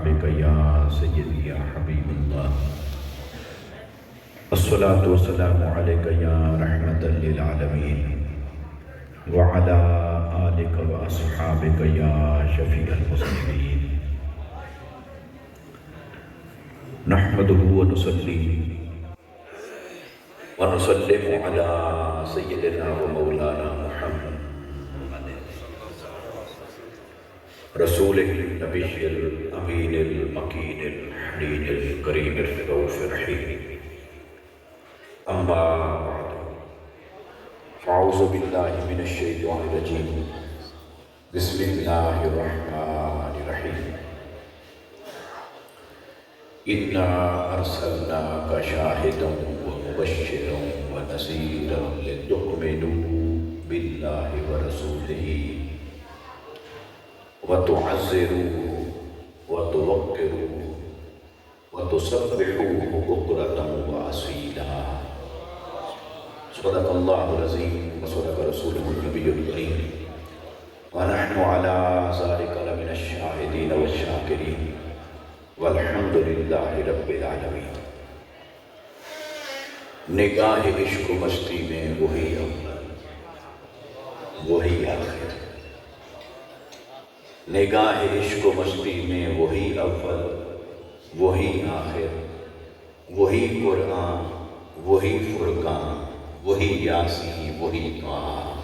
وأصحابك يا سيدي يا حبيب الله الصلاة والسلام عليك يا رحمة للعالمين وعلى آلك وأصحابك يا شفيع المسلمين نحمده ونصلي ونسلم على سيدنا ومولانا محمد رسوله النبي الأمين المكين الحنين الكريم الرؤوف الرحيم أما بعد فأعوذ بالله من الشيطان الرجيم بسم الله الرحمن الرحيم إنا أرسلناك شاهدا ومبشرا ونذيرا لتؤمنوا بالله ورسوله وتعزروه وتوقروه وتسبحوه بكرة وأصيلا صدق الله العظيم وصدق رسوله النبي الكريم ونحن على ذلك لمن الشاهدين والشاكرين والحمد لله رب العالمين. نگاہ عشق و مستی میں وہی اول وہی آخر، نگاہ عشق و مستی میں وہی اول وہی آخر، وہی قرآن وہی فرقان وہی یاسین وہی طٰہٰ.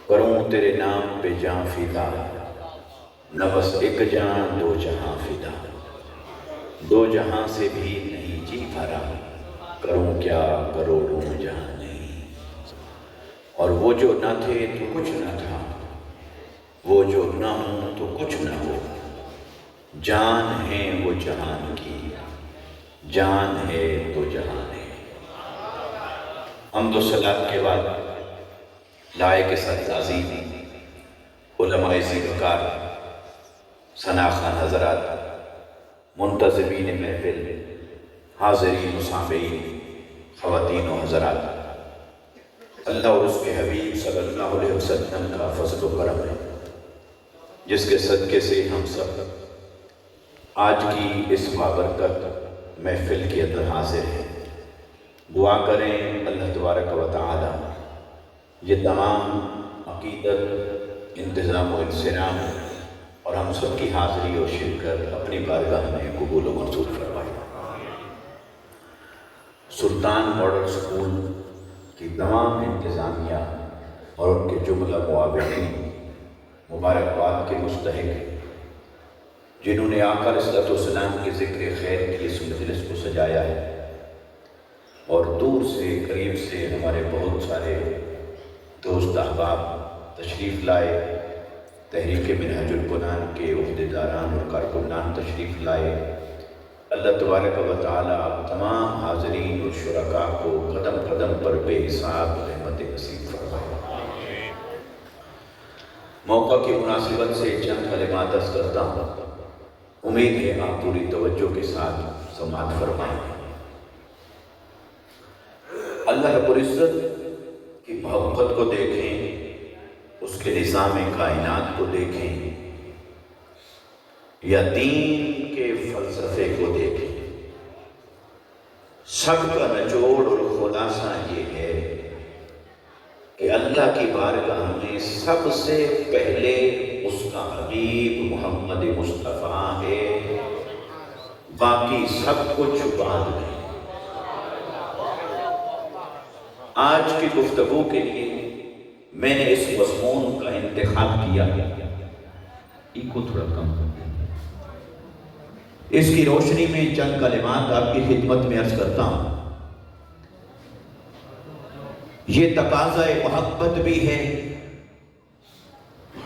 کروں تیرے نام پہ جاں فدا، نہ بس ایک جان دو جہاں فدا، دو جہاں سے بھی نہیں جی بھرا، کروں کیا کروڑوں جہاں نہیں. اور وہ جو نہ تھے تو کچھ نہ تھا، وہ جو نہ ہوں تو کچھ نہ ہو، جان ہے وہ جہان کی، جان ہے تو جہان ہے. حمد و صلات کے بعد لائق ساتھ عظیم علماء ذکر، ثنا خوان حضرات، منتظمین محفل، حاضرین و سامعین، خواتین و حضرات، اللہ اور اس کے حبیب صلی اللہ علیہ وسلم کا فضل و کرم ہے جس کے صدقے سے ہم سب آج کی اس بابرکت محفل کے اندر حاضر ہیں. دعا کریں اللہ تبارک و تعالی یہ تمام عقیدت، انتظام و انصرام اور ہم سب کی حاضری و شرکت اپنی بارگاہ میں قبول و منظور فرمائے. سلطان ماڈل اسکول کی تمام انتظامیہ اور ان کے جملہ معاونین مبارکباد کے مستحق، جنہوں نے آقا علیہ السلام کے ذکر خیر کی اس مجلس کو سجایا ہے، اور دور سے قریب سے ہمارے بہت سارے دوست احباب تشریف لائے، تحریک منہج القرآن کے عہدیداران اور کارکنان تشریف لائے. اللہ تبارک و تعالی آپ تمام حاضرین اور شرکاء کو قدم قدم پر بے حساب رحمت نصیب فرمائے. موقع کی مناسبت سے چند کلمات عرض کرتا ہوں، امید ہے آپ پوری توجہ کے ساتھ سماعت فرمائیں. اللہ رب العزت کی محبت کو دیکھیں، اس کے نظام کائنات کو دیکھیں، یا دین کے فلسفے کو دیکھیں، سب کا نچوڑ اور خلاصہ یہ ہے کہ اللہ کی بارگاہ میں سب سے پہلے اس کا حبیب محمد مصطفیٰ ہے، باقی سب کچھ بعد میں. آج کی گفتگو کے لیے میں نے اس مضمون کا انتخاب کیا، کو تھوڑا کم کرتے ہیں. اس کی روشنی میں چند کلمات آپ کی خدمت میں عرض کرتا ہوں. یہ تقاضۂ محبت بھی ہے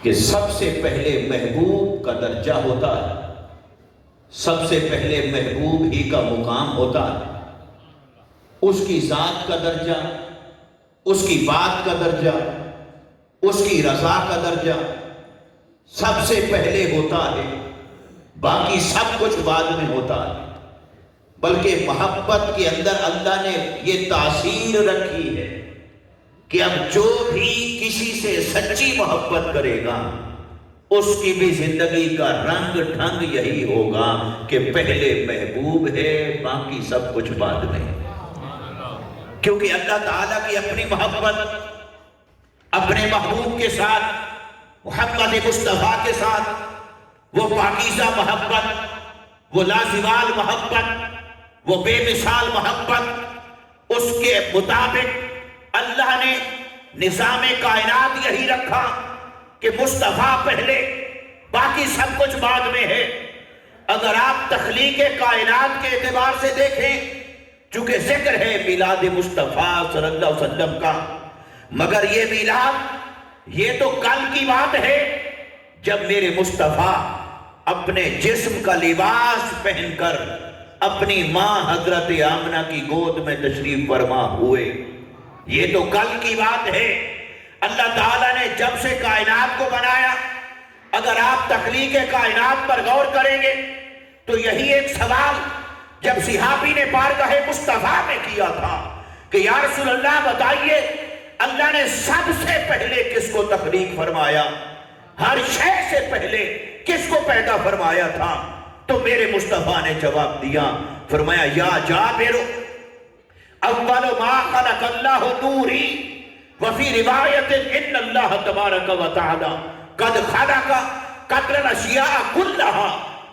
کہ سب سے پہلے محبوب کا درجہ ہوتا ہے، سب سے پہلے محبوب ہی کا مقام ہوتا ہے، اس کی ذات کا درجہ، اس کی بات کا درجہ، اس کی رضا کا درجہ سب سے پہلے ہوتا ہے، باقی سب کچھ بعد میں ہوتا ہے. بلکہ محبت کے اندر اللہ نے یہ تاثیر رکھی ہے کہ اب جو بھی کسی سے سچی محبت کرے گا اس کی بھی زندگی کا رنگ ڈھنگ یہی ہوگا کہ پہلے محبوب ہے، باقی سب کچھ بعد میں، کیونکہ اللہ تعالیٰ کی اپنی محبت اپنے محبوب کے ساتھ، محمد مصطفیٰ کے ساتھ، وہ پاکیزہ محبت، وہ لازوال محبت، وہ بے مثال محبت، اس کے مطابق اللہ نے نظام کائنات یہی رکھا کہ مصطفیٰ پہلے، باقی سب کچھ بعد میں ہے۔ اگر آپ تخلیق کائنات کے اعتبار سے دیکھیں، چونکہ ذکر ہے میلاد مصطفیٰ صلی اللہ علیہ وسلم کا، مگر یہ میلاد یہ تو کل کی بات ہے جب میرے مصطفیٰ اپنے جسم کا لباس پہن کر اپنی ماں حضرت آمنہ کی گود میں تشریف فرما ہوئے، یہ تو کل کی بات ہے۔ اللہ تعالیٰ نے جب سے کائنات کو بنایا، اگر آپ تخلیق کائنات پر غور کریں گے تو یہی ایک سوال جب صحابی نے بارگاہ مصطفیٰ میں کیا تھا کہ یا رسول اللہ بتائیے، اللہ نے سب سے پہلے کس کو تخلیق فرمایا، ہر شے سے پہلے کس کو پیدا فرمایا تھا؟ تو میرے مصطفیٰ نے جواب دیا، فرمایا یا جابر اول ما خلق اللہ نوری، وفی روایت ان اللہ تبارک و تعالی قد خلق قدر الاشیاء کلہا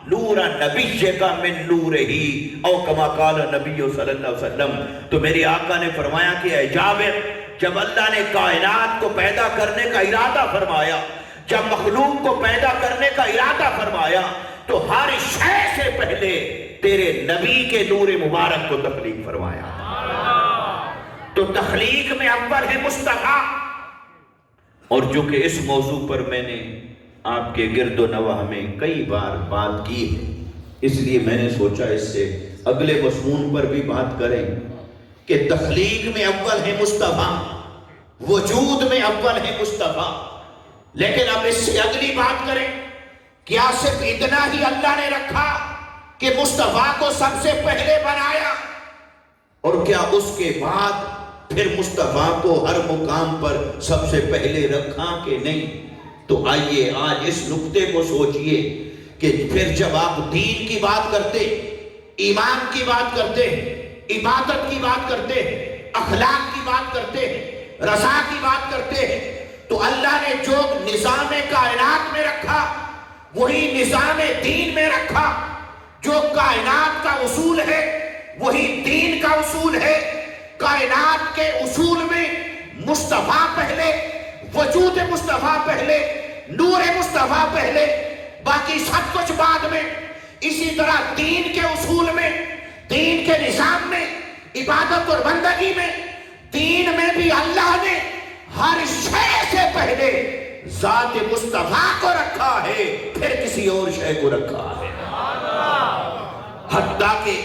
نور نبی کا من نور ہی، او کما قال نبی صلی اللہ علیہ وسلم۔ تو میرے آقا نے فرمایا کہ اے جابر، جب اللہ نے کائنات کو پیدا کرنے کا ارادہ فرمایا، جب مخلوق کو پیدا کرنے کا ارادہ فرمایا، تو ہر شے سے پہلے تیرے نبی کے نور مبارک کو تخلیق فرمایا۔ تو تخلیق میں اول ہے مصطفیٰ۔ اور جو کہ اس موضوع پر میں نے آپ کے گرد و نواح میں کئی بار بات کی ہے، اس لیے میں نے سوچا اس سے اگلے مضمون پر بھی بات کریں کہ تخلیق میں اول ہے مصطفیٰ، وجود میں اول ہے مصطفیٰ۔ لیکن اب اس سے اگلی بات کریں، کیا صرف اتنا ہی اللہ نے رکھا کہ مصطفیٰ کو سب سے پہلے بنایا، اور کیا اس کے بعد پھر مصطفیٰ کو ہر مقام پر سب سے پہلے رکھا کہ نہیں؟ تو آئیے آج اس نقطے کو سوچئے کہ پھر جب آپ دین کی بات کرتے، ایمان کی بات کرتے، عبادت کی بات کرتے، اخلاق کی بات کرتے، رضا کی بات کرتے ہیں، تو اللہ نے جو نظام کائنات میں رکھا وہی نظام دین میں رکھا۔ جو کائنات کا اصول ہے وہی دین کا اصول ہے۔ کائنات کے اصول میں مصطفیٰ پہلے، وجود مصطفیٰ پہلے، نور مصطفیٰ پہلے، باقی سب کچھ بعد میں۔ اسی طرح دین کے اصول میں، دین کے نظام میں، عبادت اور بندگی میں، دین میں بھی اللہ نے ہر شے سے پہلے ذات مصطفیٰ کو رکھا ہے، پھر کسی اور شے کو رکھا ہے۔ حتیٰ کہ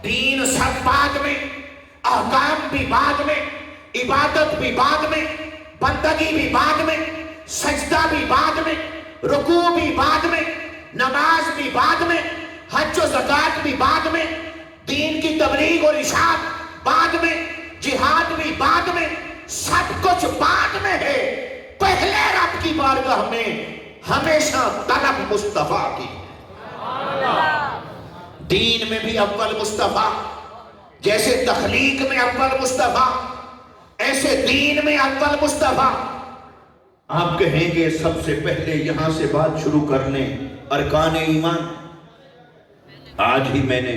دین سب بعد میں، احکام بھی بعد میں، عبادت بھی بعد میں، بندگی بھی بعد میں، سجدہ بھی بعد میں، رکوع بھی بعد میں، نماز بھی بعد میں، حج و زکوٰۃ بھی بعد میں، دین کی تبلیغ اور ارشاد بعد میں، جہاد بھی بعد میں، سب کچھ بعد میں ہے۔ پہلے رب کی بارگاہ میں ہمیشہ طلب مصطفیٰ کی۔ دین میں بھی اول مصطفیٰ، جیسے تخلیق میں اول مصطفیٰ، ایسے دین میں اول مصطفیٰ۔ آپ کہیں گے سب سے پہلے یہاں سے بات شروع کر لیں، ارکان ایمان۔ آج ہی میں نے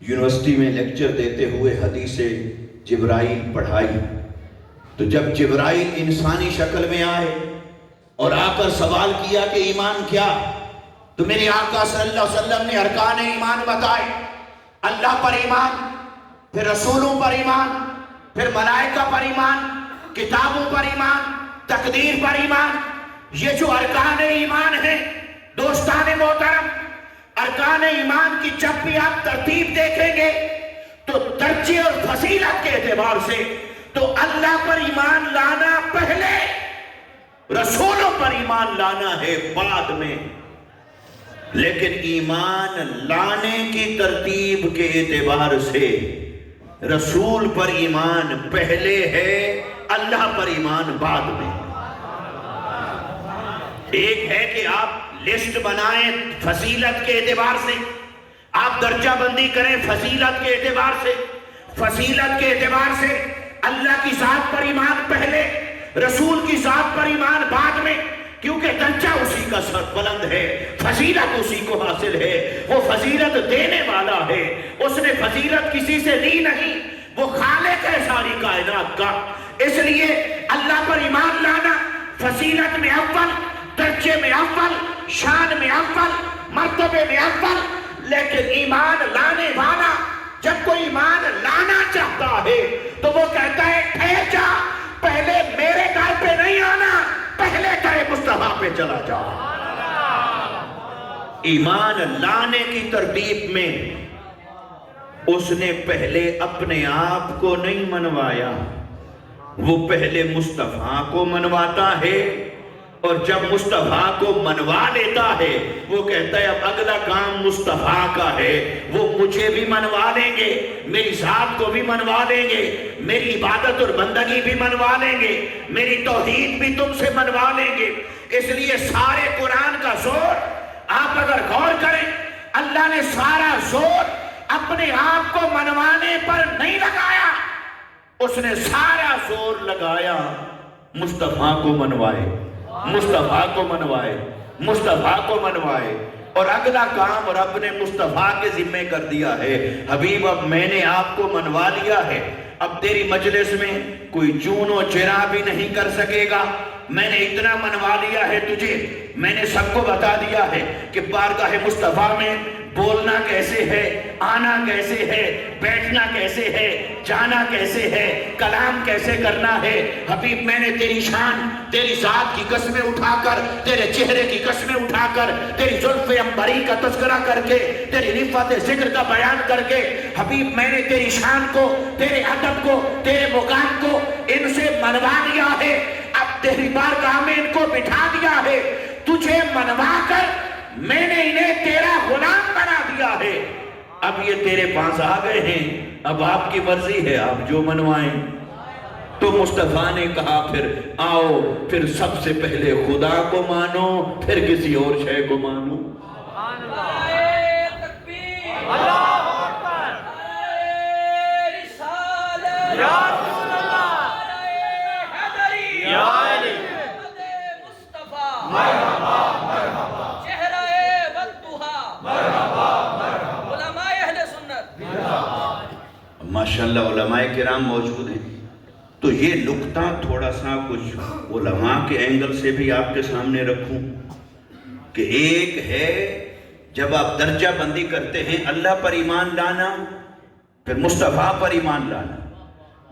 یونیورسٹی میں لیکچر دیتے ہوئے حدیث جبرائیل پڑھائی، تو جب جبرائیل انسانی شکل میں آئے اور آ کر سوال کیا کہ ایمان کیا، تو میرے آقا صلی اللہ علیہ وسلم نے ارکان ایمان بتائے۔ اللہ پر ایمان، پھر رسولوں پر ایمان، پھر ملائکہ پر ایمان، کتابوں پر ایمان، تقدیر پر ایمان۔ یہ جو ارکان ایمان ہیں دوستان محترم، ارکان ایمان کی جب بھی آپ ترتیب دیکھیں گے تو درجے اور فضیلت کے اعتبار سے تو اللہ پر ایمان لانا پہلے، رسولوں پر ایمان لانا ہے بعد میں۔ لیکن ایمان لانے کی ترتیب کے اعتبار سے رسول پر ایمان پہلے ہے، اللہ پر ایمان بعد میں۔ ایک ہے کہ آپ لسٹ بنائیں فضیلت کے اعتبار سے، آپ درجہ بندی کریں فضیلت کے اعتبار سے، فضیلت کے اعتبار سے اللہ کی ذات پر ایمان پہلے، رسول کی ذات پر ایمان بعد میں، کیونکہ درجہ اسی کا سر بلند ہے، فضیلت اسی کو حاصل ہے، وہ فضیلت دینے والا ہے، اس نے فضیلت کسی سے لی نہیں، وہ خالق ہے ساری کائنات کا۔ اس لیے اللہ پر ایمان لانا فضیلت میں اول، درجے میں اول، شان میں اول، مرتبے میں اول، لیکن ایمان لانے والا جب کوئی ایمان لانا چاہتا ہے تو وہ کہتا ہے ٹھہر جا، پہلے میرے گھر پہ نہیں آنا، پہلے گھر مصطفیٰ پہ چلا جا۔ ایمان لانے کی ترتیب میں اس نے پہلے اپنے آپ کو نہیں منوایا، وہ پہلے مصطفیٰ کو منواتا ہے، اور جب مصطفیٰ کو منوا لیتا ہے وہ کہتا ہے اب اگلا کام مصطفیٰ کا ہے، وہ مجھے بھی منوا لیں گے، میری ذات کو بھی منوا لیں گے، میری عبادت اور بندگی بھی منوا لیں گے، میری توحید بھی تم سے منوا لیں گے۔ اس لیے سارے قرآن کا زور آپ اگر غور کریں، اللہ نے سارا زور اپنے آپ کو منوانے پر نہیں لگایا، اس نے سارا زور لگایا مصطفیٰ کو منوائے، مصطفیٰ کو منوائے، مصطفیٰ کو منوائے، اور اگلا کام رب نے مصطفیٰ کے ذمہ کر دیا ہے۔ حبیب اب میں نے آپ کو منوا لیا ہے، اب تیری مجلس میں کوئی چون و چرا بھی نہیں کر سکے گا، میں نے اتنا منوا لیا ہے تجھے، میں نے سب کو بتا دیا ہے کہ بارگاہ مصطفیٰ میں بولنا کیسے ہے، آنا کیسے ہے، بیٹھنا کیسے ہے، جانا کیسے ہے، کلام کیسے کرنا ہے۔ حبیب میں نے تیری شان، تیری ذات کی قسمیں اٹھا کر، تیرے چہرے کی قسمیں اٹھا کر، تیری زلف عنبری کا تذکرہ کر کے، تیری رفعت ذکر کا بیان کر کے، حبیب میں نے تیری شان کو، تیرے ادب کو، تیرے مقام کو ان سے منوا دیا ہے، اب تیری بارگاہ میں ان کو بٹھا دیا ہے، تجھے منوا کر میں نے انہیں تیرا غلام بنا دیا ہے، اب یہ تیرے پاس آ گئے ہیں، اب آپ کی مرضی ہے، آپ جو منوائیں۔ تو مصطفیٰ نے کہا پھر آؤ، پھر سب سے پہلے خدا کو مانو، پھر کسی اور شے کو مانو۔ ماشاءاللہ علماء کرام موجود ہیں، تو یہ نکتہ تھوڑا سا کچھ علماء کے اینگل سے بھی آپ کے سامنے رکھوں کہ ایک ہے جب آپ درجہ بندی کرتے ہیں اللہ پر ایمان لانا، پھر مصطفیٰ پر ایمان لانا۔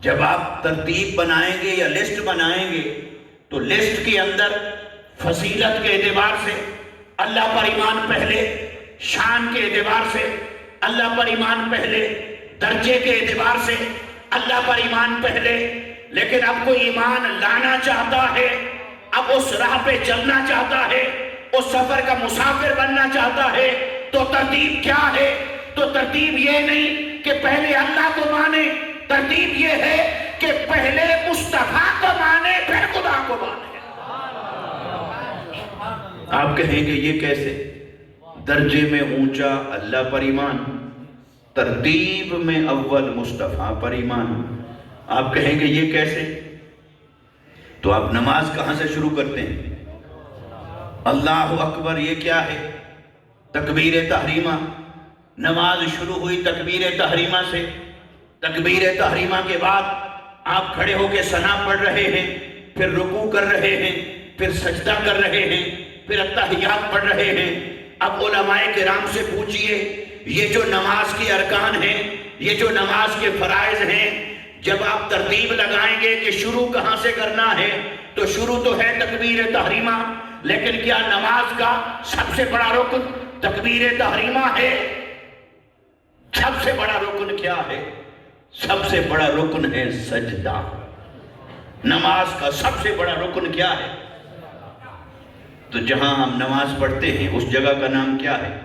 جب آپ ترتیب بنائیں گے یا لسٹ بنائیں گے تو لسٹ کے اندر فضیلت کے اعتبار سے اللہ پر ایمان پہلے، شان کے اعتبار سے اللہ پر ایمان پہلے، درجے کے اعتبار سے اللہ پر ایمان پہلے۔ لیکن اب کوئی ایمان لانا چاہتا ہے، اب اس راہ پہ چلنا چاہتا ہے، اس سفر کا مسافر بننا چاہتا ہے، تو ترتیب کیا ہے؟ تو ترتیب یہ نہیں کہ پہلے اللہ کو مانے، ترتیب یہ ہے کہ پہلے مصطفیٰ کو مانے پھر خدا کو مانے۔ آپ کہیں گے یہ کیسے؟ درجے میں اونچا اللہ پر ایمان، ترتیب میں اول مصطفیٰ پر ایمان۔ آپ کہیں گے یہ کیسے؟ تو آپ نماز کہاں سے شروع کرتے ہیں؟ اللہ اکبر یہ کیا ہے؟ تکبیر تحریمہ۔ نماز شروع ہوئی تکبیر تحریمہ سے، تکبیر تحریمہ کے بعد آپ کھڑے ہو کے ثنا پڑھ رہے ہیں، پھر رکوع کر رہے ہیں، پھر سجدہ کر رہے ہیں، پھر التحیات پڑھ رہے ہیں۔ اب علماء کرام سے پوچھئے یہ جو نماز کے ارکان ہیں، یہ جو نماز کے فرائض ہیں، جب آپ ترتیب لگائیں گے کہ شروع کہاں سے کرنا ہے تو شروع تو ہے تکبیر تحریمہ، لیکن کیا نماز کا سب سے بڑا رکن تکبیر تحریمہ ہے؟ سب سے بڑا رکن کیا ہے؟ سب سے بڑا رکن ہے سجدہ۔ نماز کا سب سے بڑا رکن کیا ہے؟ تو جہاں ہم نماز پڑھتے ہیں اس جگہ کا نام کیا ہے؟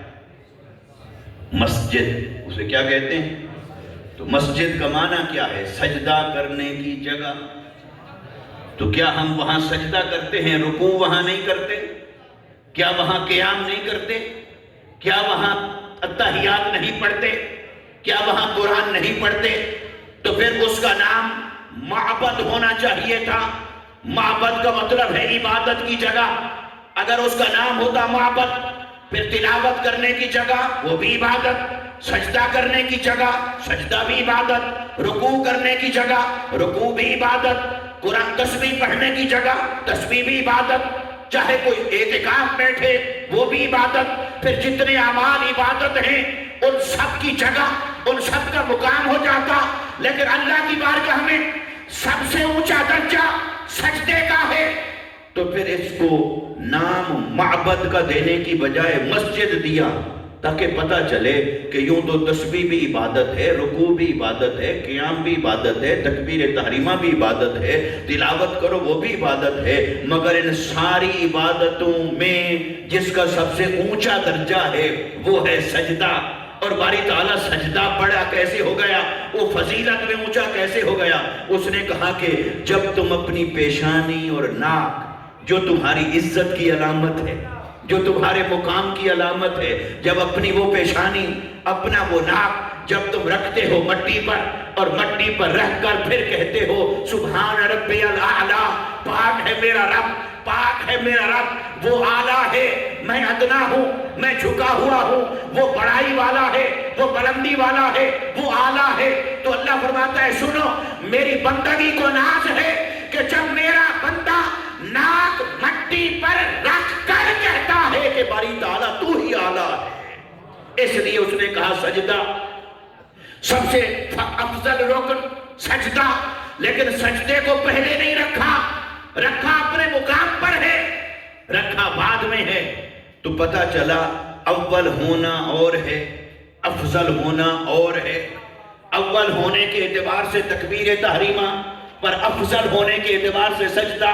مسجد۔ اسے کیا کہتے ہیں؟ تو مسجد کا معنی کیا ہے؟ سجدہ کرنے کی جگہ۔ تو کیا ہم وہاں سجدہ کرتے ہیں، رکوع وہاں نہیں کرتے؟ کیا وہاں قیام نہیں کرتے؟ کیا وہاں التحیات نہیں پڑھتے؟ کیا وہاں قرآن نہیں پڑھتے؟ تو پھر اس کا نام معبد ہونا چاہیے تھا۔ معبد کا مطلب ہے عبادت کی جگہ۔ اگر اس کا نام ہوتا معبد، پھر تلاوت کرنے کی جگہ وہ بھی عبادت، سجدہ کرنے کی جگہ سجدہ بھی عبادت، رکوع کرنے کی جگہ رکوع بھی عبادت، قرآن تسبیح پڑھنے کی جگہ تسبیح بھی عبادت، چاہے کوئی اعتکاف بیٹھے وہ بھی عبادت۔ پھر جتنے اعمال عبادت ہیں ان سب کی جگہ، ان سب کا مقام ہو جاتا۔ لیکن اللہ کی بارگاہ میں سب سے اونچا درجہ سجدے کا ہے، تو پھر اس کو نام معبد کا دینے کی بجائے مسجد دیا، تاکہ پتہ چلے کہ یوں تو تسبیح بھی عبادت ہے، رکوع بھی عبادت ہے، قیام بھی عبادت ہے، تکبیر تحریمہ بھی عبادت ہے، تلاوت کرو وہ بھی عبادت ہے، مگر ان ساری عبادتوں میں جس کا سب سے اونچا درجہ ہے وہ ہے سجدہ۔ اور باری تعالیٰ سجدہ بڑا کیسے ہو گیا، وہ فضیلت میں اونچا کیسے ہو گیا؟ اس نے کہا کہ جب تم اپنی پیشانی اور ناک، جو تمہاری عزت کی علامت ہے، جو تمہارے مقام کی علامت ہے، جب اپنی وہ پیشانی، اپنا وہ ناک جب تم رکھتے ہو مٹی پر، اور مٹی پر رکھ کر پھر کہتے ہو سبحان ربی الاعلیٰ، پاک ہے میرا رب، پاک ہے میرا رب، وہ اعلیٰ ہے، میں ادنا ہوں، میں جھکا ہوا ہوں، وہ بڑائی والا ہے، وہ بلندی والا ہے، وہ اعلیٰ ہے، تو اللہ فرماتا ہے سنو، میری بندگی کو ناز ہے کہ جب میرا بندہ ناک مٹی پر رکھ کر کہتا ہے کہ باری تعالیٰ تو ہی اعلیٰ ہے۔ اس لیے اس نے کہا سجدہ سب سے افضل رکن سجدہ، لیکن سجدے کو پہلے نہیں رکھا، رکھا اپنے مقام پر ہے، رکھا بعد میں ہے۔ تو پتہ چلا اول ہونا اور ہے، افضل ہونا اور ہے۔ اول ہونے کے اعتبار سے تکبیر تحریمہ، پر افضل ہونے کے اعتبار سے سجدہ۔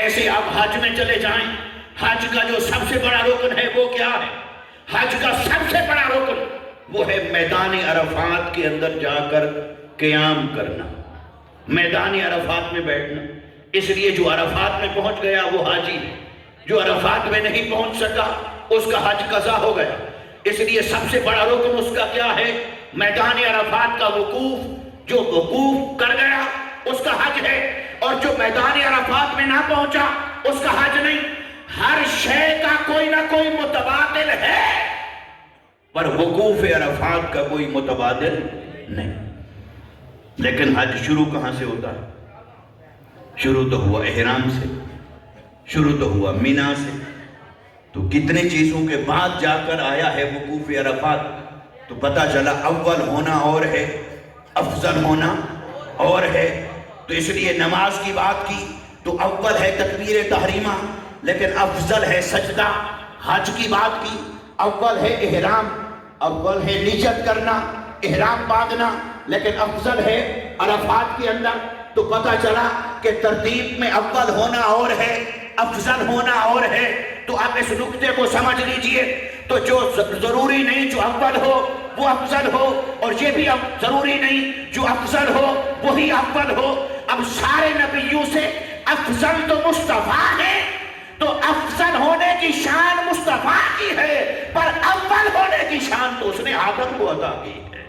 ایسے آپ حج میں چلے جائیں، حج کا جو سب سے بڑا رکن ہے وہ کیا ہے؟ حج کا سب سے بڑا رکن وہ ہے میدان عرفات کے اندر جا کر قیام کرنا، میدان عرفات میں بیٹھنا۔ اس لیے جو عرفات میں پہنچ گیا وہ حاجی، جو عرفات میں نہیں پہنچ سکا اس کا حج قضا ہو گیا۔ اس لیے سب سے بڑا رکن اس کا کیا ہے؟ میدان عرفات کا وقوف، جو وقوف کر گیا اس کا حج ہے، اور جو میدان عرفات میں نہ پہنچا اس کا حج نہیں۔ ہر شے کا کوئی نہ کوئی متبادل ہے، پر وقوف عرفات کا کوئی متبادل نہیں۔ لیکن حج شروع کہاں سے ہوتا ہے؟ شروع تو ہوا احرام سے، شروع تو ہوا مینا سے، تو کتنے چیزوں کے بعد جا کر آیا ہے وقوف عرفات۔ تو پتہ چلا اول ہونا اور ہے، افضل ہونا اور ہے۔ تو اس لیے نماز کی بات کی تو اول ہے تکبیر تحریمہ، لیکن افضل ہے سجدہ۔ حج کی بات کی، اول ہے احرام، اول ہے نیت کرنا، احرام باندھنا، لیکن افضل ہے عرفات کے اندر۔ تو پتہ چلا کہ ترتیب میں اول ہونا اور ہے، افضل ہونا اور ہے۔ تو آپ اس نقطے کو سمجھ لیجئے، تو جو ضروری نہیں جو اول ہو وہ افضل ہو، اور یہ بھی ضروری نہیں جو افضل ہو وہی اول ہو۔ اب سارے نبیوں سے افضل تو مصطفیٰ ہے، تو افضل ہونے کی شان مصطفیٰ کی ہے، پر اول ہونے کی شان تو اس نے آدم کو عطا کی ہے۔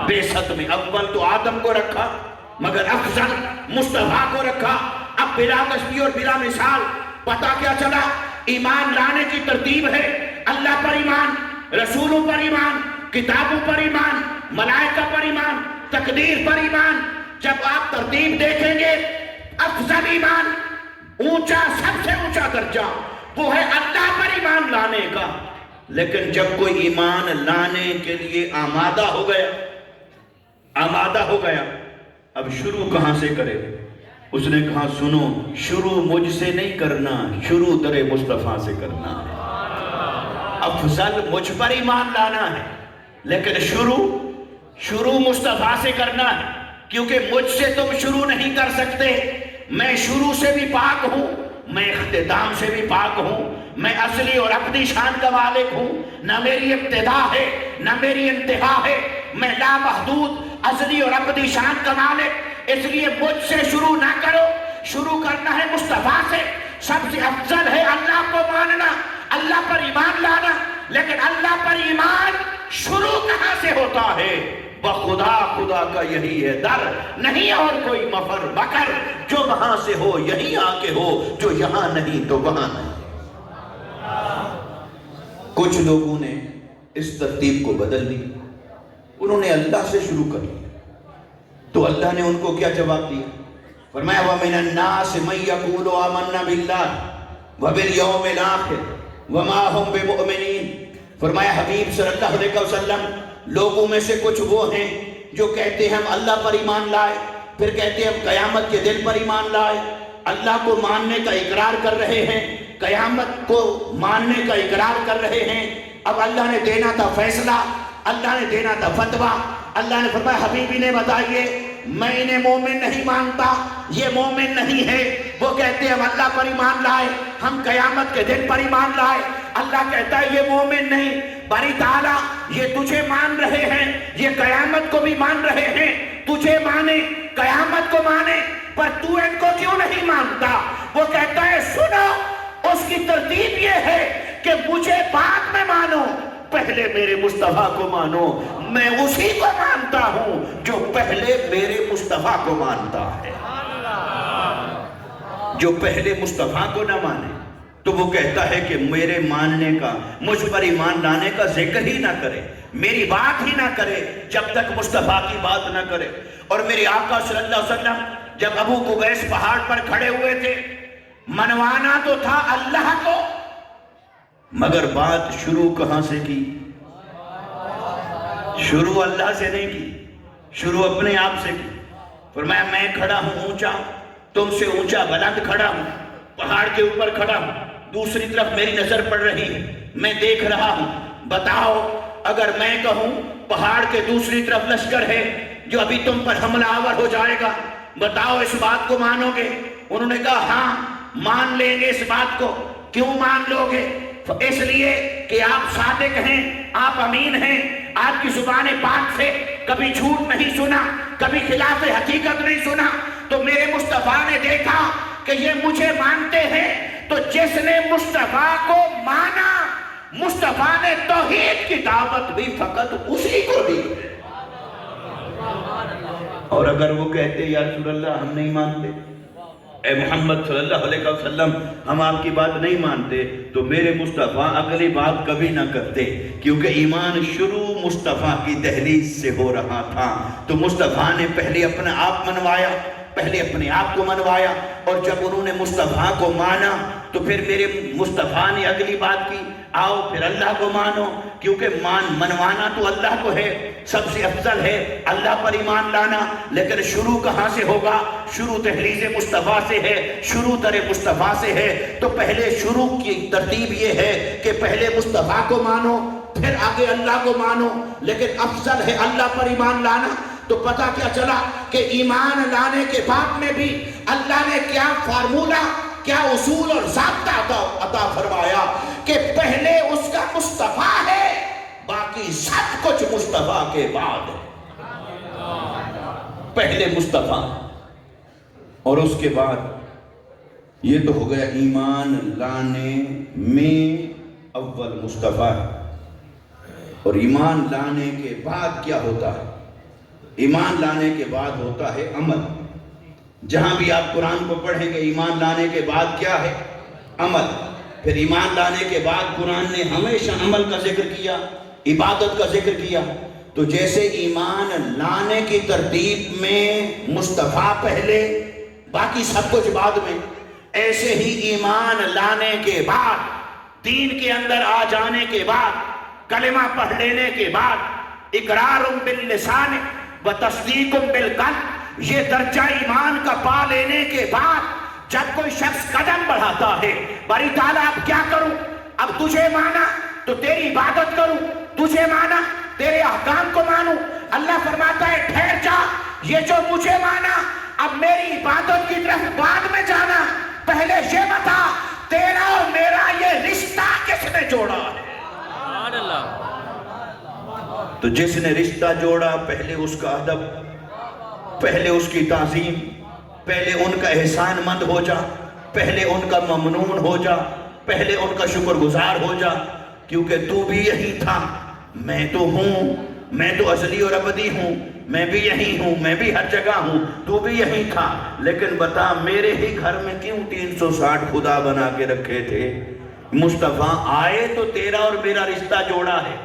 بے ست میں اول تو آدم کو رکھا، مگر افضل مصطفیٰ کو رکھا۔ اب بلا تشبیہ اور بلا مثال پتہ کیا چلا؟ ایمان لانے کی ترتیب ہے، اللہ پر ایمان، رسولوں پر ایمان، کتابوں پر ایمان، ملائکہ پر ایمان، تقدیر پر ایمان۔ جب آپ ترتیب دیکھیں گے، افضل ایمان، اونچا، سب سے اونچا درجہ وہ ہے اللہ پر ایمان لانے کا۔ لیکن جب کوئی ایمان لانے کے لیے آمادہ ہو گیا، آمادہ ہو گیا، اب شروع کہاں سے کرے؟ اس نے کہا سنو، شروع مجھ سے نہیں کرنا، شروع در مصطفیٰ سے کرنا ہے۔ افضل مجھ پر ایمان لانا ہے، لیکن شروع مصطفیٰ سے کرنا ہے، کیونکہ مجھ سے تم شروع نہیں کر سکتے۔ میں شروع سے بھی پاک ہوں، میں اختتام سے بھی پاک ہوں، میں اصلی اور اپنی شان کا مالک ہوں، نہ میری ابتدا ہے نہ میری انتہا ہے، میں لامحدود اصلی اور اپنی شان کا مالک۔ اس لیے مجھ سے شروع نہ کرو، شروع کرنا ہے مصطفیٰ سے۔ سب سے افضل ہے اللہ کو ماننا، اللہ پر ایمان شروع کہاں سے ہوتا ہے؟ بخدا خدا کا یہی ہے در، نہیں اور کوئی مفر مکر، جو وہاں سے ہو یہیں آ کے ہو، جو یہاں نہیں تو وہاں نہیں۔ کچھ لوگوں نے اس ترتیب کو بدل دی، انہوں نے اللہ سے شروع کر لیا، تو اللہ نے ان کو کیا جواب دیا؟ فرمایا وَمِنَ النَّاسِ مَن يَقُولُ آمَنَّا بِاللَّهِ وَبِالْيَوْمِ الْآخِرِ وَمَا هُمْ بِمُؤْمِنِينَ۔ فرمایا حبیب صلی اللہ علیہ وسلم، لوگوں میں سے کچھ وہ ہیں جو کہتے ہیں ہم اللہ پر ایمان لائے، پھر کہتے ہیں ہم قیامت کے دن پر ایمان لائے، اللہ کو ماننے کا اقرار کر رہے ہیں، قیامت کو ماننے کا اقرار کر رہے ہیں، اب اللہ نے دینا تھا فیصلہ، اللہ نے دینا تھا فتویٰ، اللہ نے فرمایا حبیبی نے بتائیے میں انہیں مومن نہیں مانتا، یہ مومن نہیں ہے۔ وہ کہتے ہیں ہم اللہ پر ایمان لائے، ہم قیامت کے دن پر ایمان لائے، اللہ کہتا ہے یہ مومن نہیں۔ باری تعالیٰ یہ تجھے مان رہے ہیں، یہ قیامت کو بھی مان رہے ہیں، تجھے مانے قیامت کو مانے، پر تو ان کو کیوں نہیں مانتا؟ وہ کہتا ہے سنو، اس کی ترتیب یہ ہے کہ مجھے بعد میں مانو، پہلے میرے مصطفیٰ کو مانو، میں اسی کو مانتا ہوں جو پہلے میرے مصطفیٰ کو مانتا ہے۔ جو پہلے مصطفیٰ کو نہ مانے تو وہ کہتا ہے کہ میرے ماننے کا، مجھ پر ایمان لانے کا ذکر ہی نہ کرے، میری بات ہی نہ کرے جب تک مصطفیٰ کی بات نہ کرے۔ اور میرے آقا صلی اللہ علیہ وسلم جب ابو قبیس پہاڑ پر کھڑے ہوئے تھے، منوانا تو تھا اللہ کو، مگر بات شروع کہاں سے کی؟ شروع اللہ سے نہیں کی، شروع اپنے آپ سے کی۔ فرمایا میں کھڑا ہوں اونچا، تم سے اونچا بلند کھڑا ہوں، پہاڑ کے اوپر کھڑا ہوں، دوسری طرف میری نظر پڑ رہی ہے، میں دیکھ رہا ہوں، بتاؤ اگر میں کہوں پہاڑ کے دوسری طرف لشکر ہے جو ابھی تم پر حملہ آور ہو جائے گا، بتاؤ اس بات کو مانو گے؟ انہوں نے کہا ہاں مان لیں گے اس بات کو۔ کیوں مان لو گے؟ اس لیے کہ آپ صادق ہیں، آپ امین ہیں، آپ کی زبان پاک سے کبھی جھوٹ نہیں سنا، کبھی خلاف حقیقت نہیں سنا۔ تو میرے مصطفیٰ نے دیکھا کہ یہ مجھے مانتے ہیں، تو جس نے مصطفیٰ کو مانا، مصطفیٰ نے توحید کی دعوت بھی فقط اسی کو دی۔ اور اگر وہ کہتے یا رسول اللہ ہم نہیں مانتے، اے محمد صلی اللہ علیہ وسلم ہم آپ کی بات نہیں مانتے، تو میرے مصطفیٰ اگلی بات کبھی نہ کرتے، کیونکہ ایمان شروع مصطفیٰ کی دہلیز سے ہو رہا تھا۔ تو مصطفیٰ نے پہلے اپنا آپ منوایا، پہلے اپنے آپ کو منوایا، اور جب انہوں نے مصطفیٰ کو مانا تو پھر میرے مصطفیٰ نے اگلی بات کی آؤ پھر اللہ کو مانو، کیونکہ منوانا تو اللہ کو ہے، سب سے افضل ہے اللہ پر ایمان لانا، لیکن شروع کہاں سے ہوگا؟ شروع دہلیز مصطفیٰ سے ہے، شروع در مصطفیٰ سے ہے۔ تو پہلے شروع کی ترتیب یہ ہے کہ پہلے مصطفیٰ کو مانو، پھر آگے اللہ کو مانو، لیکن افضل ہے اللہ پر ایمان لانا۔ تو پتہ کیا چلا کہ ایمان لانے کے بعد میں بھی اللہ نے کیا فارمولہ، کیا اصول اور ضابطہ عطا فرمایا کہ پہلے اس کا مصطفیٰ ہے، باقی سب کچھ مصطفیٰ کے بعد ہے۔ پہلے مصطفیٰ اور اس کے بعد یہ تو ہو گیا ایمان لانے میں اول مصطفیٰ، اور ایمان لانے کے بعد کیا ہوتا ہے؟ ایمان لانے کے بعد ہوتا ہے عمل۔ جہاں بھی آپ قرآن کو پڑھیں گے ایمان لانے کے بعد کیا ہے؟ عمل۔ پھر ایمان لانے کے بعد قرآن نے ہمیشہ عمل کا ذکر کیا، عبادت کا ذکر کیا۔ تو جیسے ایمان لانے کی ترتیب میں مصطفیٰ پہلے باقی سب کچھ بعد میں، ایسے ہی ایمان لانے کے بعد، دین کے اندر آ جانے کے بعد، کلمہ پڑھ لینے کے بعد، اقرار باللسان و تصدیق بالقلب، یہ درجہ ایمان کا پا لینے کے بعد جب کوئی شخص قدم بڑھاتا ہے، باری تعالیٰ اب کیا کروں؟ اب تجھے مانا تو تیری عبادت کروں، تجھے مانا تیرے احکام کو مانوں۔ اللہ فرماتا ہے ٹھہر جا، یہ جو مجھے مانا اب میری عبادت کی طرف بعد میں جانا، پہلے یہ بتا تیرا اور میرا یہ رشتہ کس نے جوڑا ہے؟ تو جس نے رشتہ جوڑا پہلے اس کا ادب، پہلے اس کی تعظیم، پہلے ان کا احسان مند ہو جا، پہلے ان کا ممنون ہو جا، پہلے ان کا شکر گزار ہو جا۔ کیونکہ تو بھی یہی تھا، میں تو ہوں، میں تو ازلی اور ابدی ہوں، میں بھی یہی ہوں، میں بھی ہر جگہ ہوں، تو بھی یہی تھا، لیکن بتا میرے ہی گھر میں کیوں 360 خدا بنا کے رکھے تھے؟ مصطفیٰ آئے تو تیرا اور میرا رشتہ جوڑا ہے،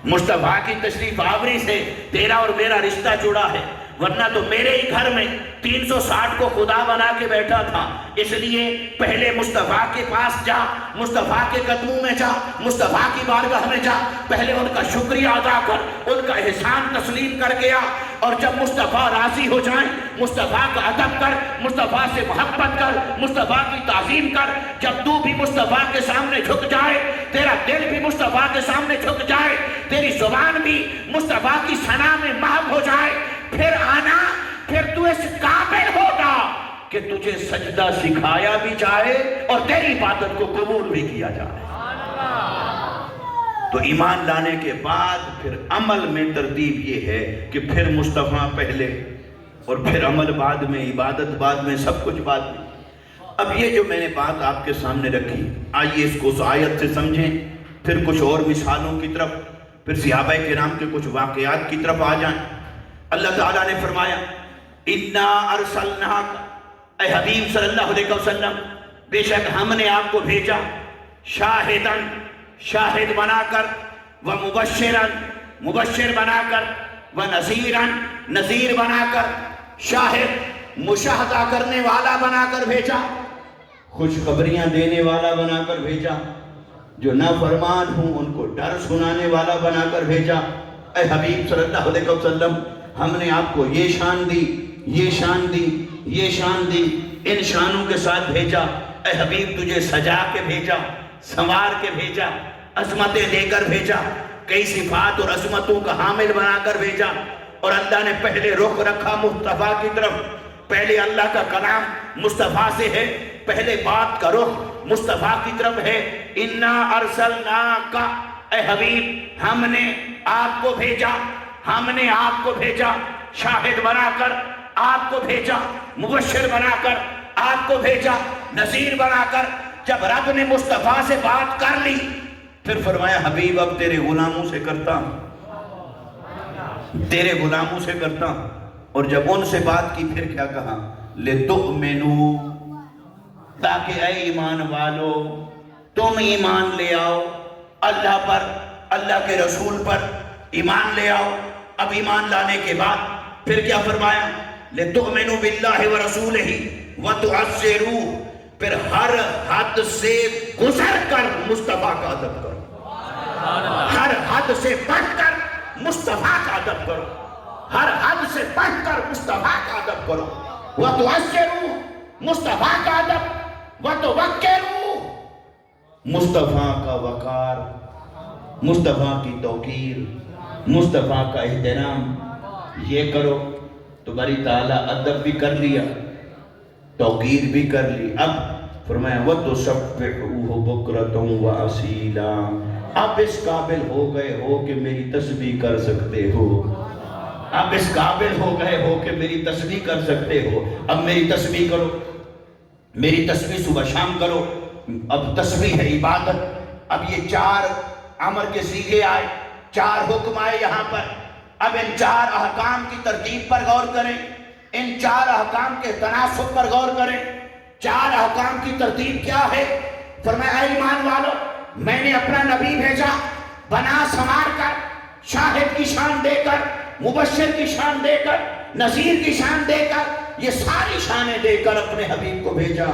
مصطفیٰ کی تشریف آوری سے تیرا اور میرا رشتہ جڑا ہے، ورنہ تو میرے ہی گھر میں 360 کو خدا بنا کے بیٹھا تھا۔ اس لیے پہلے مصطفیٰ کے پاس جا، مصطفیٰ کے قدموں میں جا، مصطفیٰ کی بارگاہ میں جا، پہلے ان کا شکریہ ادا کر، ان کا احسان تسلیم کر گیا، اور جب مصطفیٰ راضی ہو جائیں مصطفیٰ کا ادب کر، مصطفیٰ سے محبت کر، مصطفیٰ کی تعظیم کر۔ جب تو بھی مصطفیٰ کے سامنے جھک جائے، تیرا دل بھی مصطفیٰ کے سامنے جھک جائے، تیری زبان بھی مصطفیٰ کی ثنا میں محو ہو جائے، پھر آنا، پھر تو اس قابل ہوگا کہ تجھے سجدہ سکھایا بھی جائے اور تیری عبادت کو قبول بھی کیا جائے۔ تو ایمان لانے کے بعد پھر عمل میں ترتیب یہ ہے کہ پھر مصطفیٰ پہلے اور پھر عمل بعد میں، عبادت بعد میں، سب کچھ بعد میں۔ اب یہ جو میں نے بات آپ کے سامنے رکھی، آئیے اس کو اس آیت سے سمجھیں، پھر کچھ اور مثالوں کی طرف، پھر صحابہ کرام کے کچھ واقعات کی طرف آ جائیں۔ اللہ تعالیٰ نے فرمایا اِنَّا أَرْسَلْنَاكَ، اے حبیب صلی اللہ علیہ وسلم، بے شک ہم نے آپ کو بھیجا، شاہدن، شاہد بنا کر، ومبشرن، مبشر بنا کر، ونذیرن، نذیر بنا کر، شاہد مشاہدہ کرنے والا بنا کر بھیجا، خوشخبریاں دینے والا بنا کر بھیجا، جو نافرمان ہوں ان کو ڈر سنانے والا بنا کر بھیجا۔ اے حبیب صلی اللہ علیہ وسلم، ہم نے آپ کو یہ شان دی، یہ شان دی، یہ شان دی، ان شانوں کے ساتھ بھیجا۔ اے حبیب تجھے سجا کے بھیجا، سنوار کے بھیجا، عظمتیں دے کر بھیجا، کئی صفات اور عظمتوں کا حامل بنا کر بھیجا۔ اور اللہ نے پہلے رخ رکھا مصطفیٰ کی طرف، پہلے اللہ کا کلام مصطفیٰ سے ہے، پہلے بات کا رخ مصطفیٰ کی طرف ہے۔ اِنَّا أَرْسَلْنَاكَ، اے حبیب ہم نے آپ کو بھیجا، ہم نے آپ کو بھیجا، شاہد بنا کر آپ کو بھیجا، مبشر بنا کر آپ کو بھیجا، نذیر بنا کر۔ جب رب نے مصطفیٰ سے بات کر لی پھر فرمایا حبیب اب تیرے غلاموں سے کرتا ہوں، تیرے غلاموں سے کرتا ہوں۔ اور جب ان سے بات کی پھر کیا کہا؟ لِتُؤْمِنُوا، تاکہ اے ایمان والو تم ایمان لے آؤ اللہ پر، اللہ کے رسول پر ایمان لے آؤ۔ اب ایمان لانے کے بعد پھر کیا فرمایا؟ لِتُؤْمِنُوا بِاللَّهِ وَرَسُولِهِ وَتُعَزِّرُوهُ، پھر ہر حد سے گزر کر مصطفیٰ کا ادب کرو، ہر حد سے بڑھ کر مصطفیٰ کا ادب کرو، ہر حد سے بڑھ کر مصطفیٰ کا ادب کرو۔ وَتُعَزِّرُوهُ، مصطفیٰ کا ادب، وَتُوَقِّرُوهُ، مصطفیٰ کا وقار، مصطفیٰ کی توقیر، مصطفیٰ کا احترام، یہ کرو تو باری تعالیٰ ادب بھی کر لیا، توقیر بھی کر لی۔ اب فرمایا وَتُسَبِّحُوهُ بُكْرَةً وَأَصِيلًا، اب اس قابل ہو گئے ہو کہ میری تسبیح کر سکتے ہو، اب اس قابل ہو گئے ہو کہ میری تسبیح کر سکتے ہو، اب میری تسبیح کرو، میری تسبیح صبح شام کرو۔ اب تسبیح ہے عبادت۔ اب یہ 4 امر کے صیغے آئے، 4 حکم آئے یہاں پر۔ اب ان 4 احکام کی ترتیب پر غور کریں، ان 4 احکام کے تناسب پر غور کریں۔ 4 احکام کی ترتیب کیا ہے؟ فرمایا اے ایمان والو میں نے اپنا نبی بھیجا، بنا سنوار کر، شاہد کی شان دے کر، مبشر کی شان دے کر، نذیر کی شان دے کر، یہ ساری شانیں دے کر اپنے حبیب کو بھیجا۔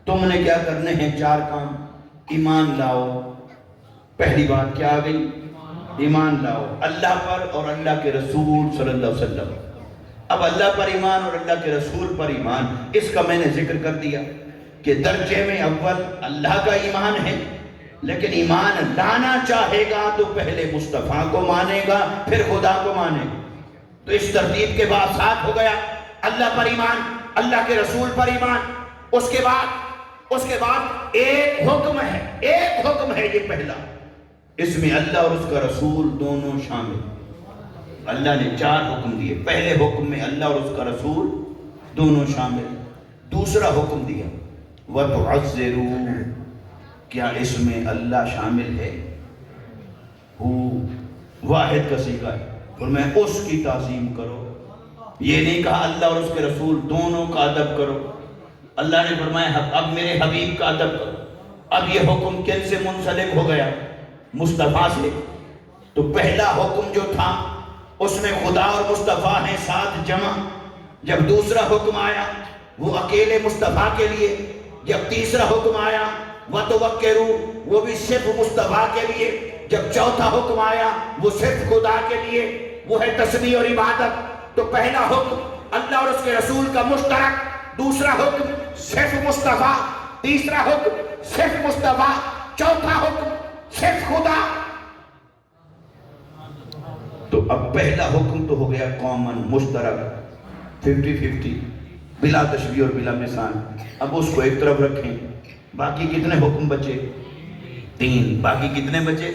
تم نے کیا کرنے ہیں؟ 4 کام۔ ایمان لاؤ، پہلی بات کیا آ گئی؟ ایمان لاؤ اللہ پر اور اللہ کے رسول صلی اللہ علیہ وسلم۔ اب اللہ پر ایمان اور اللہ کے رسول پر ایمان، اس کا میں نے ذکر کر دیا کہ درجے میں اول اللہ کا ایمان ہے، لیکن ایمان لانا چاہے گا تو پہلے مصطفیٰ کو مانے گا پھر خدا کو مانے گا۔ تو اس ترتیب کے بعد 7 ہو گیا، اللہ پر ایمان، اللہ کے رسول پر ایمان۔ اس کے بعد ایک حکم ہے یہ پہلا، اس میں اللہ اور اس کا رسول دونوں شامل۔ اللہ نے 4 حکم دیے، پہلے حکم میں اللہ اور اس کا رسول دونوں شامل۔ دوسرا حکم دیا وَتُعَزِّرُوا، کیا اس میں اللہ شامل ہے؟ واحد کا صیغہ ہے، فرمایا اس کی تعظیم کرو۔ یہ نہیں کہا اللہ اور اس کے رسول دونوں کا ادب کرو۔ اللہ نے فرمایا اب میرے حبیب کا ادب کرو۔ اب یہ حکم کن سے منسلک ہو گیا؟ مصطفیٰ سے۔ تو پہلا حکم جو تھا اس میں خدا اور مصطفیٰ ہیں ساتھ جمع۔ جب دوسرا حکم آیا وہ اکیلے مصطفیٰ کے لیے۔ جب تیسرا حکم آیا وَتَوَكِّرُوا، وہ بھی صرف مصطفیٰ کے لیے۔ جب چوتھا حکم آیا وہ صرف خدا کے لیے، وہ ہے تسبیح اور عبادت۔ تو پہلا حکم اللہ اور اس کے رسول کا مشترک، دوسرا حکم صرف مصطفیٰ، تیسرا حکم صرف مصطفیٰ، چوتھا حکم صرف خدا۔ تو اب پہلا حکم تو ہو گیا کامن، مشترک، 50-50، بلا تشبیہ اور بلا مثال۔ اب اس کو ایک طرف رکھیں، باقی کتنے حکم بچے؟ 3۔ باقی کتنے بچے؟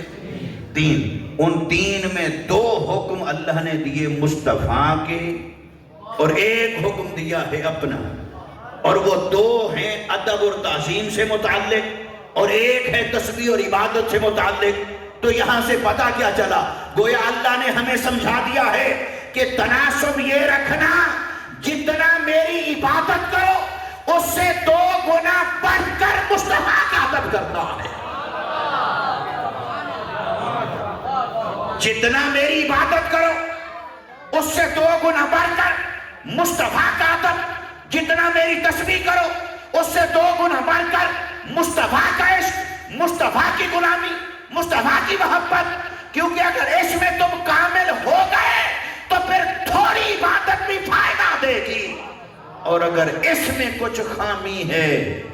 3۔ ان 3 میں 2 حکم اللہ نے دیے مصطفیٰ کے اور ایک حکم دیا ہے اپنا، اور وہ 2 ہیں ادب اور تعظیم سے متعلق اور ایک ہے تسبیح اور عبادت سے متعلق۔ تو یہاں سے پتہ کیا چلا؟ گویا اللہ نے ہمیں سمجھا دیا ہے کہ تناسب یہ رکھنا جتنا میری عبادت کرو اس سے 2 گنا بڑھ کر مصطفیٰ کا ادب کرنا ہے۔ جتنا میری عبادت کرو اس سے 2 گنا بڑھ کر مصطفیٰ کا ادب، جتنا میری تسبیح کرو اس سے 2 گنا بڑھ کر مصطفیٰ کا عشق، مصطفیٰ کی غلامی، مصطفیٰ کی محبت۔ کیونکہ اگر اس میں تم کامل ہو گئے تو پھر تھوڑی عبادت بھی فائدہ دے گی، اور اگر اس میں کچھ خامی ہے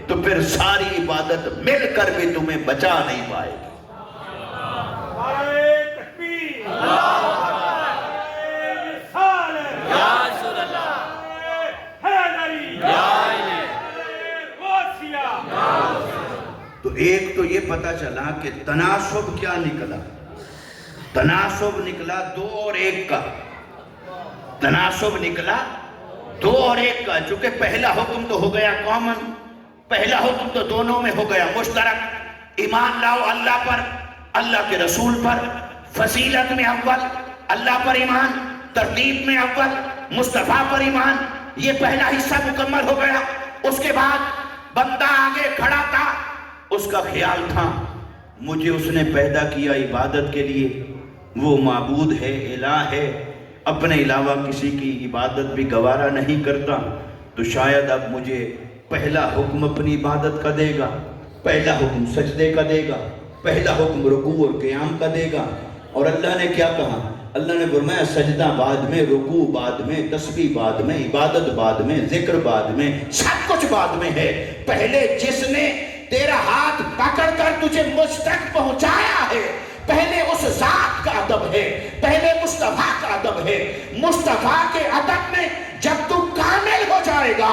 تو پھر ساری عبادت مل کر بھی تمہیں بچا نہیں پائے گی۔ تو ایک تو یہ پتا چلا کہ تناسب کیا نکلا؟ تناسب نکلا 2 اور 1 کا۔ تناسب نکلا 2 اور 1 کا، چونکہ پہلا حکم تو ہو گیا کامن، پہلا حکم تو دونوں میں ہو گیا مشترک۔ ایمان لاؤ اللہ پر، اللہ کے رسول پر، فضیلت میں اول اللہ پر ایمان، ترتیب میں اول مصطفیٰ پر ایمان۔ یہ پہلا حصہ مکمل ہو گیا۔ اس کے بعد بندہ آگے کھڑا تھا، اس کا خیال تھا مجھے اس نے پیدا کیا عبادت کے لیے، وہ معبود ہے، الہ ہے، اپنے علاوہ کسی کی عبادت بھی گوارا نہیں کرتا، تو شاید اب مجھے پہلا حکم اپنی عبادت کا دے گا، پہلا حکم سجدے کا دے گا، پہلا حکم رکوع اور قیام کا دے گا۔ اور اللہ نے کیا کہا؟ اللہ نے فرمایا سجدہ بعد میں، رکوع بعد میں، تسبیح بعد میں، عبادت بعد میں، ذکر بعد میں، سب کچھ بعد میں ہے۔ پہلے جس نے تیرا ہاتھ پکڑ کر تجھے مجھ تک پہنچایا ہے، پہلے اس ذات کا ادب ہے، پہلے مصطفیٰ کا ادب ہے۔ مصطفیٰ کے ادب میں جب تو کامل ہو جائے گا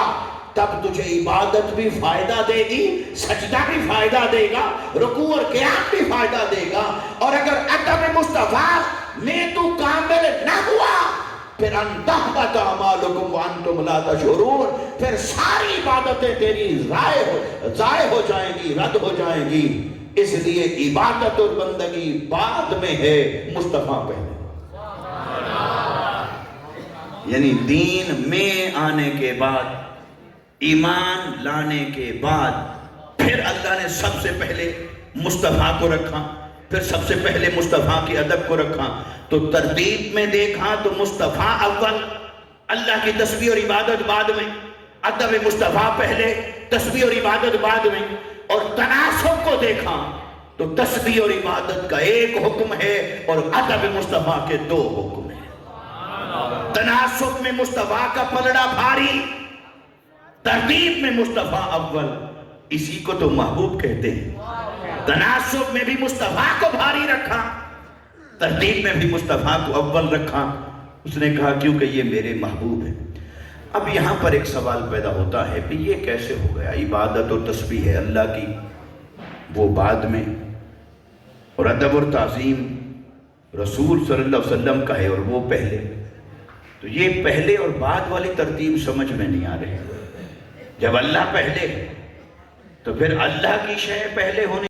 تب تجھے عبادت بھی فائدہ دے گی، سجدہ بھی فائدہ دے گا، رکوع اور قیام بھی فائدہ دے گا۔ اور اگر ادب مصطفیٰ میں تو کامل نہ ہوا پھر انتحبط اعمالکم وانتم لا تشعرون، پھر ساری عبادتیں تیری ضائع ہو جائیں گی، رد ہو جائیں گی۔ اس لیے عبادت اور بندگی بعد میں ہے، مصطفیٰ پہلے۔ یعنی دین میں آنے کے بعد، ایمان لانے کے بعد، پھر اللہ نے سب سے پہلے مصطفیٰ کو رکھا، پھر سب سے پہلے مصطفیٰ کے ادب کو رکھا۔ تو ترتیب میں دیکھا تو مصطفیٰ اول، اللہ کی تسبیح اور عبادت بعد میں، ادب مصطفیٰ پہلے، تسبیح اور عبادت بعد میں۔ اور تناسب کو دیکھا تو تسبیح اور عبادت کا ایک حکم ہے اور ادب مصطفیٰ کے 2 حکم ہیں۔ تناسب میں مصطفیٰ کا پلڑا بھاری، ترتیب میں مصطفیٰ اول، اسی کو تو محبوب کہتے ہیں۔ تناسب میں بھی مصطفیٰ کو بھاری رکھا، ترتیب میں بھی مصطفیٰ کو اول رکھا۔ اس نے کہا کیونکہ یہ میرے محبوب ہیں۔ اب یہاں پر ایک سوال پیدا ہوتا ہے کہ یہ کیسے ہو گیا؟ عبادت اور تسبیح ہے اللہ کی، وہ بعد میں، اور ادب اور تعظیم رسول صلی اللہ علیہ وسلم کا ہے اور وہ پہلے۔ تو یہ پہلے اور بعد والی ترتیب سمجھ میں نہیں آ رہی۔ جب اللہ پہلے تو پھر اللہ کی شے پہلے ہونے